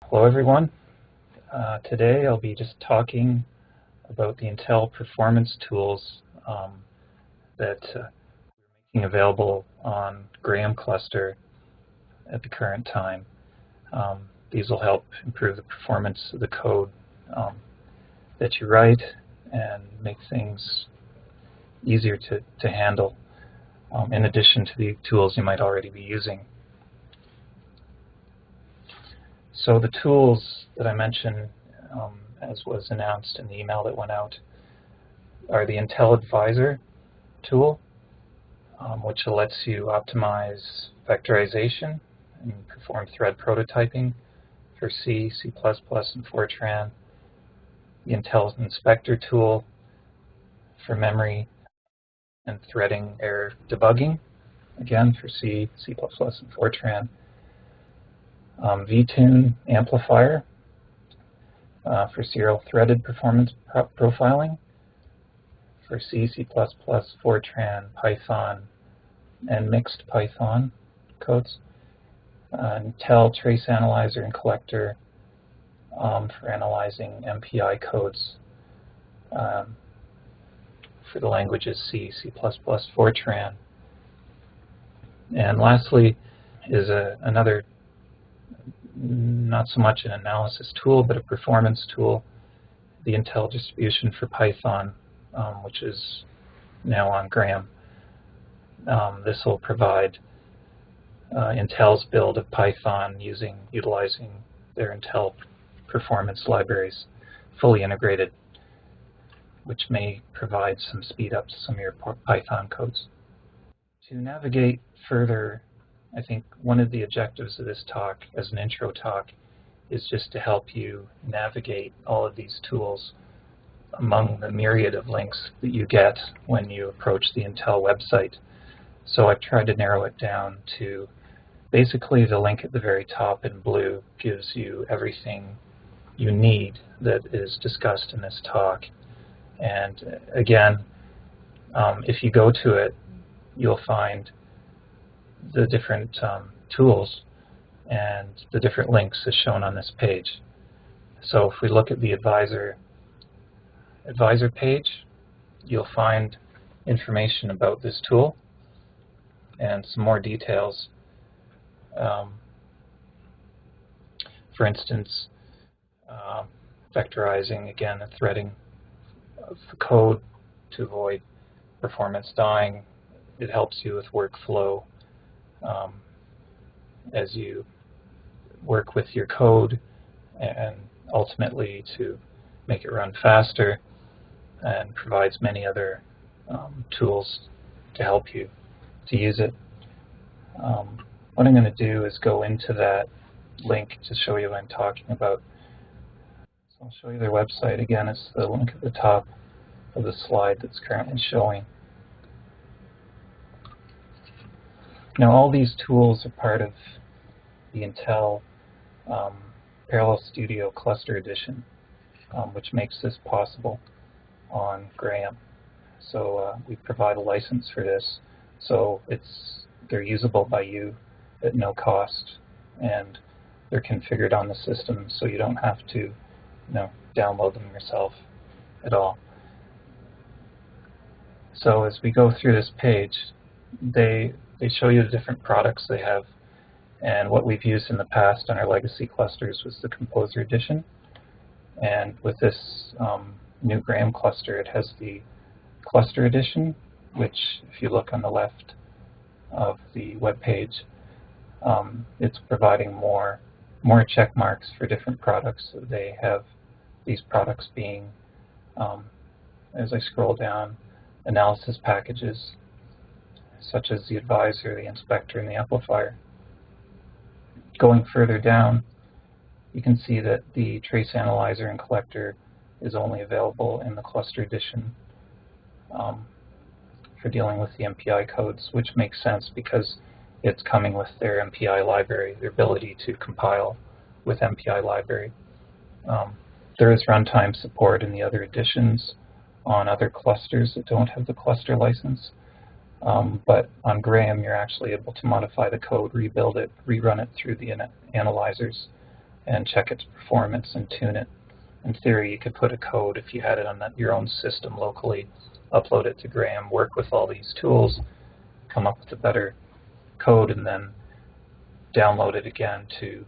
Hello everyone. Today I'll be just talking about the Intel performance tools that we're making available on Graham cluster at the current time. These will help improve the performance of the code that you write and make things easier to handle, in addition to the tools you might already be using. So the tools that I mentioned, as was announced in the email that went out, are the Intel Advisor tool, which lets you optimize vectorization and perform thread prototyping for C, C++, and Fortran. The Intel Inspector tool for memory and threading error debugging, again for C, C++, and Fortran. Vtune Amplifier for serial threaded performance profiling for C, C++, Fortran, Python, and mixed Python codes. Intel Trace Analyzer and Collector for analyzing MPI codes for the languages C, C++, Fortran. And lastly is another, not so much an analysis tool, but a performance tool, the Intel distribution for Python, which is now on Graham. This will provide Intel's build of Python utilizing their Intel performance libraries, fully integrated, which may provide some speed up to some of your Python codes. To navigate further, I think one of the objectives of this talk, as an intro talk, is just to help you navigate all of these tools among the myriad of links that you get when you approach the Intel website. So I've tried to narrow it down to basically the link at the very top in blue gives you everything you need that is discussed in this talk. And again, if you go to it, you'll find the different tools and the different links as shown on this page. So if we look at the advisor page, you'll find information about this tool and some more details. For instance, vectorizing, again, the threading of the code to avoid performance dying. It helps you with workflow as you work with your code and ultimately to make it run faster, and provides many other tools to help you to use it. What I'm going to do is go into that link to show you what I'm talking about. So I'll show you their website. Again, it's the link at the top of the slide that's currently showing. Now, all these tools are part of the Intel Parallel Studio Cluster Edition, which makes this possible on Graham. So we provide a license for this, so they're usable by you at no cost, and they're configured on the system, so you don't have to, download them yourself at all. So as we go through this page, they show you the different products they have, and what we've used in the past on our legacy clusters was the Composer Edition. And with this new Graham cluster, it has the Cluster Edition, which, if you look on the left of the web page, it's providing more check marks for different products. So they have these products being, as I scroll down, analysis packages, such as the Advisor, the Inspector, and the Amplifier. Going further down, you can see that the Trace Analyzer and Collector is only available in the Cluster Edition for dealing with the MPI codes, which makes sense because it's coming with their MPI library, their ability to compile with MPI library. There is runtime support in the other editions on other clusters that don't have the cluster license. But on Graham, you're actually able to modify the code, rebuild it, rerun it through the analyzers, and check its performance and tune it. In theory, you could put a code, if you had it on your own system locally, upload it to Graham, work with all these tools, come up with a better code, and then download it again to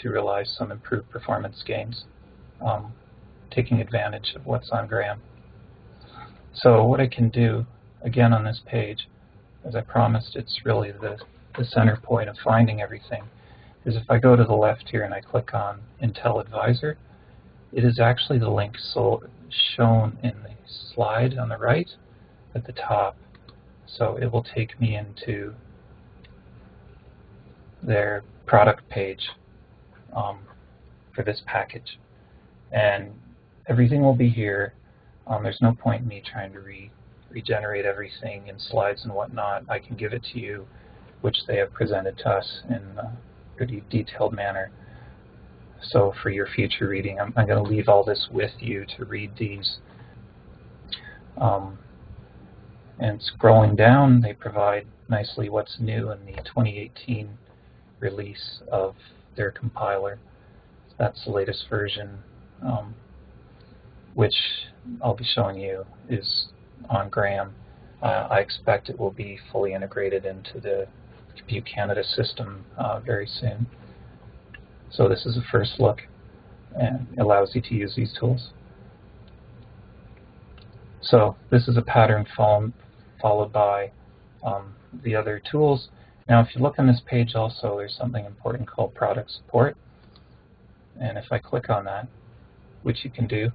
realize some improved performance gains, taking advantage of what's on Graham. So what I can do, again on this page, as I promised, it's really the center point of finding everything, is if I go to the left here and I click on Intel Advisor, it is actually the link shown in the slide on the right at the top. So it will take me into their product page for this package. And everything will be here. There's no point in me trying to regenerate everything in slides and whatnot. I can give it to you, which they have presented to us in a pretty detailed manner. So for your future reading, I'm going to leave all this with you to read these. And scrolling down, they provide nicely what's new in the 2018 release of their compiler. That's the latest version, which I'll be showing you is on Graham. I expect it will be fully integrated into the Compute Canada system very soon. So this is a first look and allows you to use these tools. So this is a pattern followed by the other tools. Now if you look on this page also, there's something important called product support. And if I click on that, which you can do,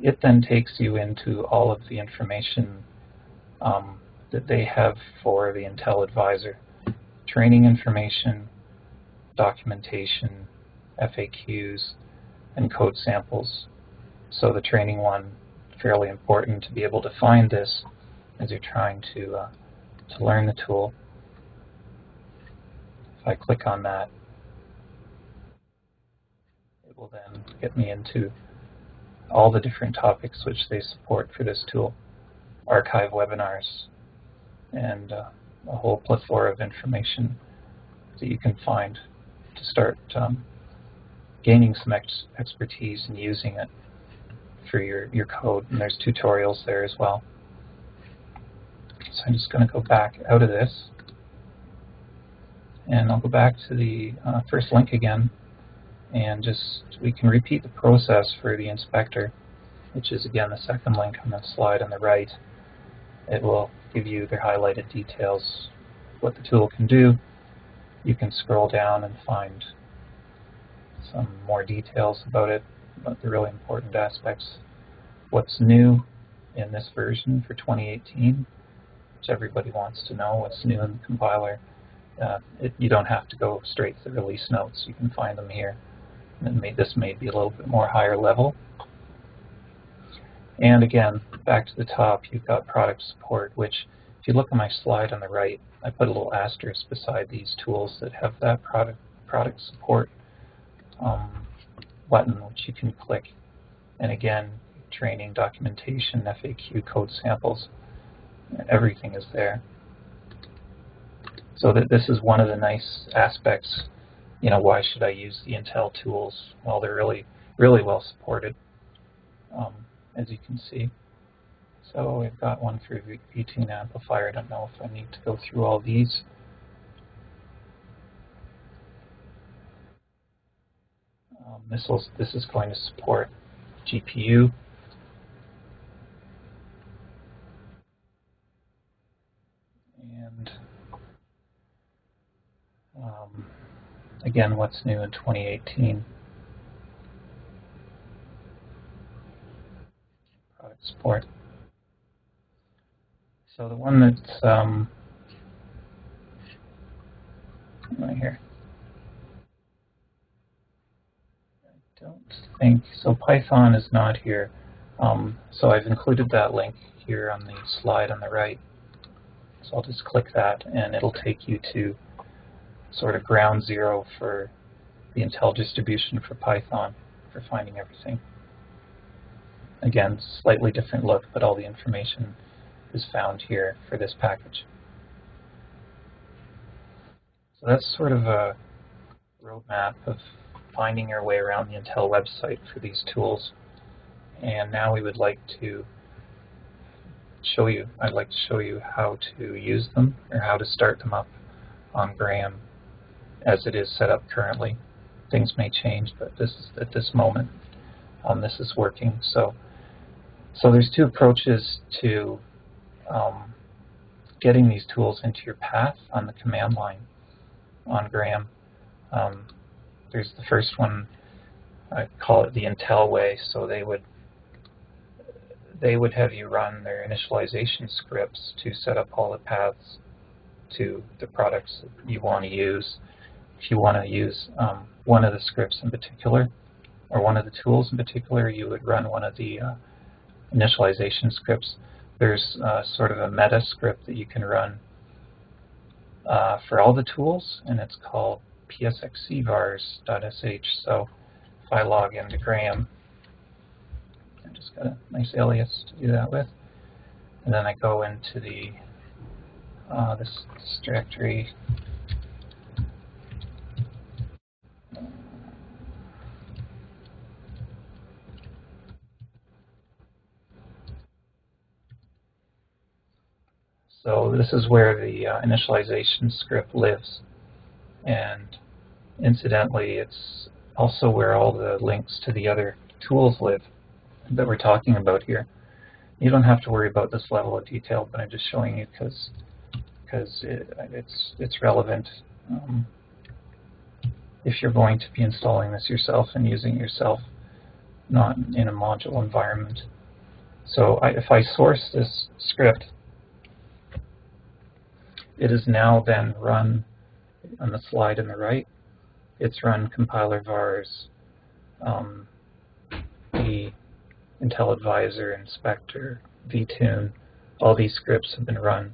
it then takes you into all of the information that they have for the Intel Advisor. Training information, documentation, FAQs, and code samples. So the training one, fairly important to be able to find this as you're trying to learn the tool. If I click on that, it will then get me into all the different topics which they support for this tool. Archive webinars, and a whole plethora of information that you can find to start gaining some expertise and using it for your code. And there's tutorials there as well. So I'm just going to go back out of this, and I'll go back to the first link again, and we can repeat the process for the inspector, which is again the second link on the slide on the right. It will give you the highlighted details, what the tool can do. You can scroll down and find some more details about it, about the really important aspects. What's new in this version for 2018, which everybody wants to know what's new in the compiler. You don't have to go straight to the release notes. You can find them here. And this may be a little bit more higher level. And again, back to the top, you've got product support, which if you look at my slide on the right, I put a little asterisk beside these tools that have that product support button, which you can click. And again, training, documentation, FAQ, code samples, everything is there. So that this is one of the nice aspects. You know, why should I use the Intel tools? Well, they're really, really well supported, as you can see. So we've got one for Vtune Amplifier. I don't know if I need to go through all these. This is going to support GPU. And again, what's new in 2018? Product support. So the one that's right here. I don't think so. Python is not here. So I've included that link here on the slide on the right. So I'll just click that, and it'll take you to sort of ground zero for the Intel distribution for Python for finding everything. Again, slightly different look, but all the information is found here for this package. So that's sort of a roadmap of finding our way around the Intel website for these tools. And now we would like to show you, I'd like to show you how to use them or how to start them up on Graham as it is set up currently. Things may change, but this is at this moment this is working. So there's two approaches to getting these tools into your path on the command line on Graham. There's the first one, I call it the Intel way. So they would have you run their initialization scripts to set up all the paths to the products that you want to use. If you want to use one of the scripts in particular, or one of the tools in particular, you would run one of the initialization scripts. There's sort of a meta script that you can run for all the tools, and it's called psxcvars.sh. So if I log into Graham, I just got a nice alias to do that with, and then I go into the this directory. So this is where the initialization script lives, and incidentally, it's also where all the links to the other tools live that we're talking about here. You don't have to worry about this level of detail, but I'm just showing you because it's relevant if you're going to be installing this yourself and using it yourself, not in a module environment. So if I source this script, it is now then run on the slide on the right. It's run compiler vars, the Intel Advisor, Inspector, Vtune. All these scripts have been run,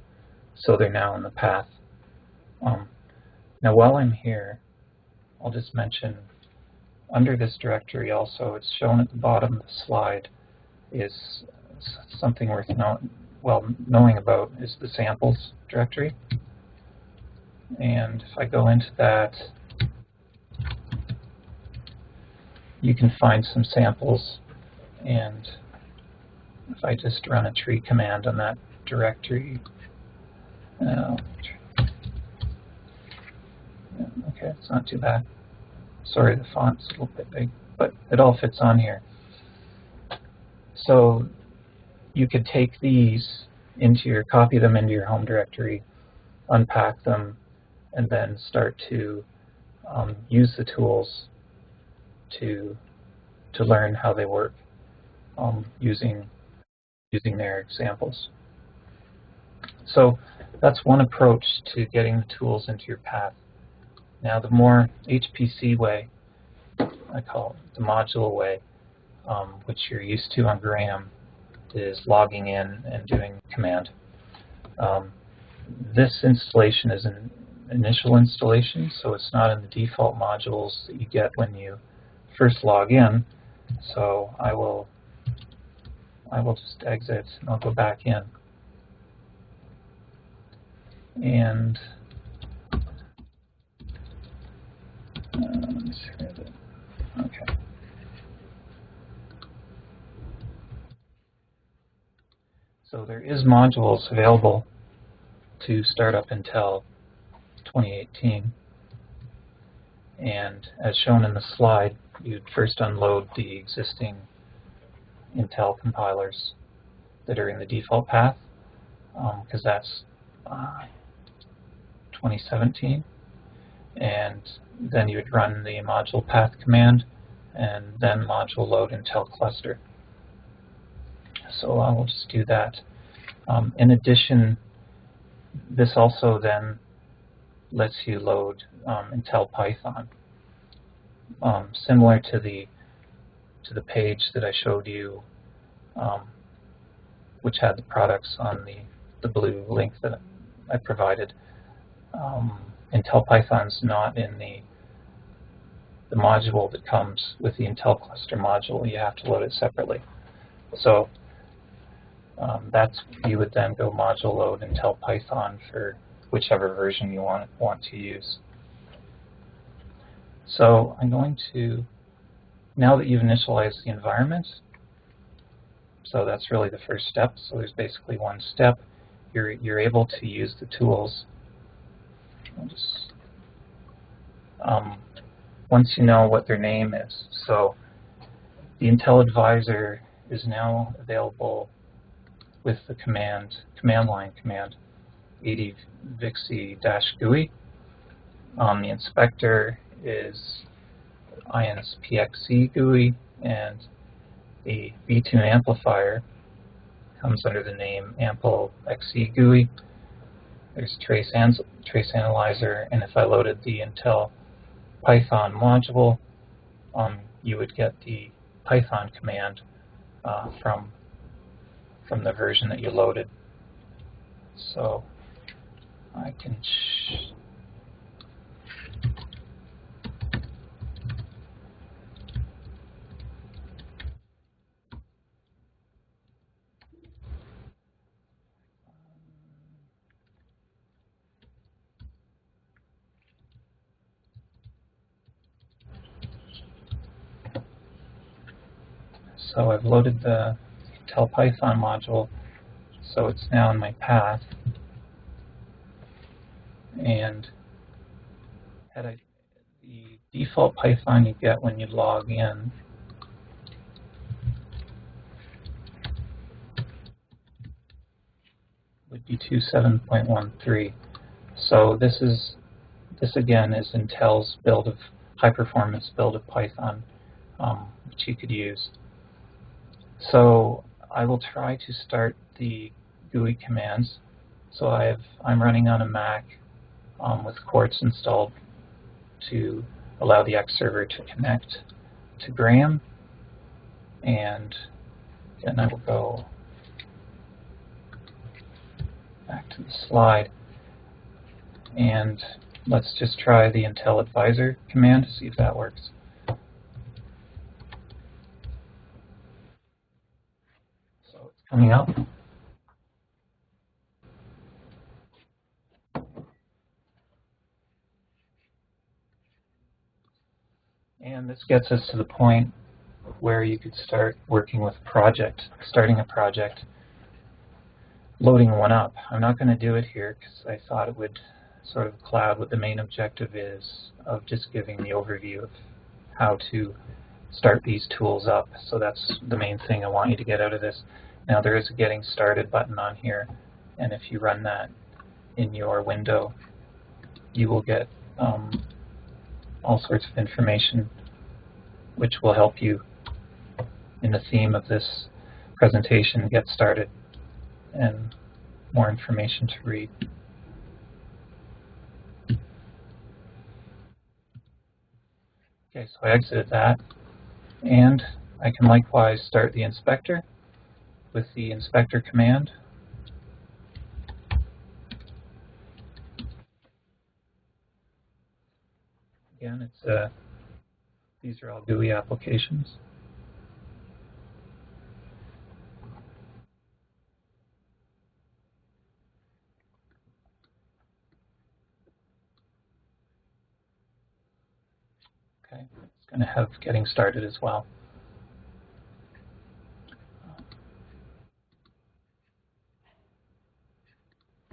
so they're now in the path. Now while I'm here, I'll just mention under this directory also, it's shown at the bottom of the slide, is something worth knowing about is the samples directory. And if I go into that, you can find some samples, and if I just run a tree command on that directory, okay, it's not too bad. Sorry, the font's a little bit big, but it all fits on here. So you could take these copy them into your home directory, unpack them, and then start to use the tools to learn how they work using their examples. So that's one approach to getting the tools into your path. Now the more HPC way, I call it the modular way, which you're used to on Graham, is logging in and doing command. This installation is an initial installation, so it's not in the default modules that you get when you first log in. So I will just exit and I'll go back in. And okay. So there is modules available to start up Intel 2018. And as shown in the slide, you'd first unload the existing Intel compilers that are in the default path, because that's 2017. And then you would run the module path command and then module load Intel cluster. So I will just do that. In addition, this also then lets you load Intel Python, similar to the page that I showed you, which had the products on the blue link that I provided. Intel Python's not in the module that comes with the Intel cluster module. You have to load it separately. So you would then go module load Intel Python for whichever version you want to use. So I'm going to, now that you've initialized the environment, so that's really the first step. So there's basically one step. You're able to use the tools. I'll just, once you know what their name is. So the Intel Advisor is now available with the command line command 80vixi-GUI. The inspector is inspxc GUI, and the Vtune amplifier comes under the name amplixc GUI. There's trace analyzer, and if I loaded the Intel Python module, you would get the Python command from the version that you loaded. So I can so I've loaded the Intel Python module, so it's now in my path. And the default Python you get when you log in would be 2.7.13. So this again is Intel's build of high-performance build of Python, which you could use. So I will try to start the GUI commands. So I'm running on a Mac with Quartz installed to allow the X server to connect to Graham. And again, I will go back to the slide. And let's just try the Intel Advisor command to see if that works. So it's coming up. And this gets us to the point where you could start working with a project, starting a project, loading one up. I'm not going to do it here because I thought it would sort of cloud what the main objective is of just giving the overview of how to start these tools up. So that's the main thing I want you to get out of this. Now there is a Getting Started button on here, and if you run that in your window, you will get all sorts of information which will help you in the theme of this presentation, get started, and more information to read. Okay, so I exited that, and I can likewise start the inspector with the inspector command. Again, these are all GUI applications. Okay, it's going to have Getting Started as well.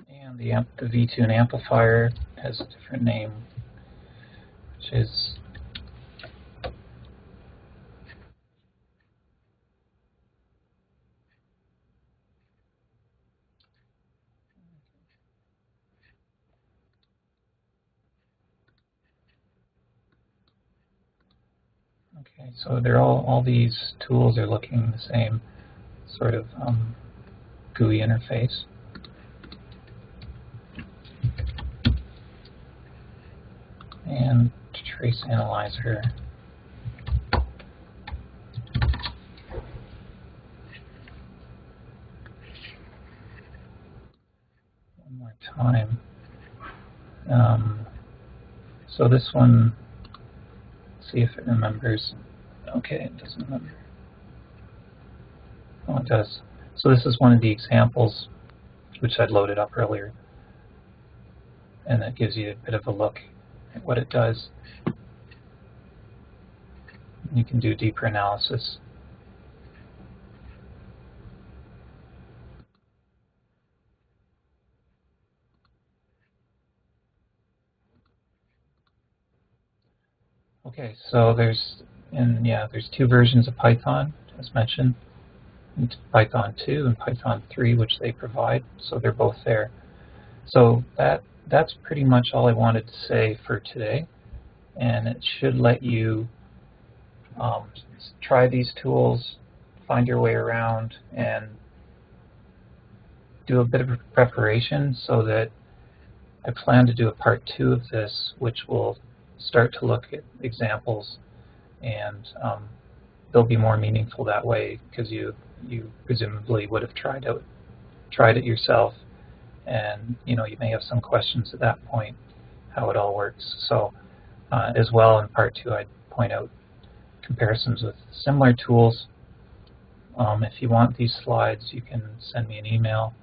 And the Vtune amplifier has a different name, which is okay. So they're all these tools are looking the same sort of GUI interface. And trace analyzer. One more time. So this one, see if it remembers. Okay, it doesn't remember. Oh, it does. So this is one of the examples which I'd loaded up earlier. And that gives you a bit of a look at what it does. You can do deeper analysis. Okay, so there's two versions of Python, as mentioned. Python 2 and Python 3, which they provide, so they're both there. So that's pretty much all I wanted to say for today, and it should let you try these tools, find your way around, and do a bit of preparation so that I plan to do a part 2 of this, which will start to look at examples, and they'll be more meaningful that way because you presumably would have tried it yourself, and you may have some questions at that point how it all works. So as well, in part 2, I'd point out comparisons with similar tools. If you want these slides, you can send me an email